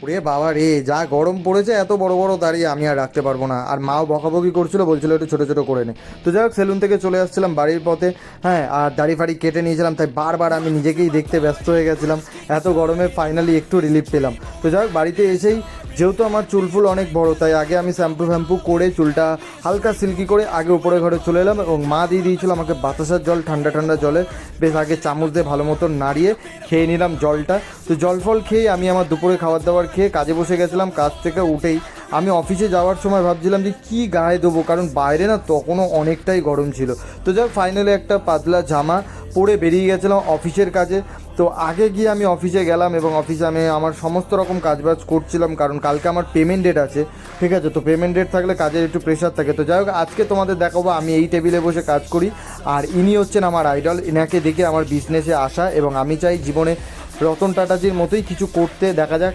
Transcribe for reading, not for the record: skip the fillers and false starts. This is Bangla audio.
ওরে বাবা রে, যা গরম পড়েছে, এত বড় বড় দাঁড়িয়ে আমি আর রাখতে পারবো না। আর মাও বকাবকি করছিল, বলছিল একটু ছোটো ছোটো করে নে। তো যাই হোক, সেলুন থেকে চলে আসছিলাম বাড়ির পথে। হ্যাঁ, আর দাড়ি ফাড়ি কেটে নিয়েছিলাম, তাই বারবার আমি নিজেকেই দেখতে ব্যস্ত হয়ে গেছিলাম। এত গরমে ফাইনালি একটু রিলিফ পেলাম। তো যাই হোক, বাড়িতে এসেই যেহেতু আমার চুল ফুল অনেক বড়, তাই আগে আমি শ্যাম্পু ফ্যাম্পু করে চুলটা হালকা সিল্কি করে আগে উপরে ঘরে চলে এলাম, এবং মা দিয়ে দিয়েছিল আমাকে বাতাসার জল, ঠান্ডা ঠান্ডা জলে বেশ আগে চামচ দিয়ে ভালো মতো নাড়িয়ে খেয়ে নিলাম জলটা। তো জল ফল খেয়ে আমি আমার দুপুরে খাবার দাবার খেয়ে কাজে বসে গেছিলাম। কাজ থেকে উঠেই আমি অফিসে যাওয়ার সময় ভাবছিলাম যে কী গায়ে দেবো, কারণ বাইরে না তখনও অনেকটাই গরম ছিল। তো যাই ফাইনালি একটা পাতলা জামা পরে বেরিয়ে গেছিলাম অফিসের কাজে। তো আগে গিয়ে আমি অফিসে গেলাম, এবং অফিসে আমি আমার সমস্ত রকম কাজবাজ করছিলাম, কারণ কালকে আমার পেমেন্ট ডেট আছে। ঠিক আছে, তো পেমেন্ট ডেট থাকলে কাজের একটু প্রেশার থাকে। তো যাই হোক, আজকে তোমাদের দেখাবো আমি এই টেবিলে বসে কাজ করি, আর ইনি হচ্ছেন আমার আইডল। এনাকে দেখে আমার বিজনেসে আসা, এবং আমি চাই জীবনে রতন টাটাজির মতোই কিছু করতে। দেখা যাক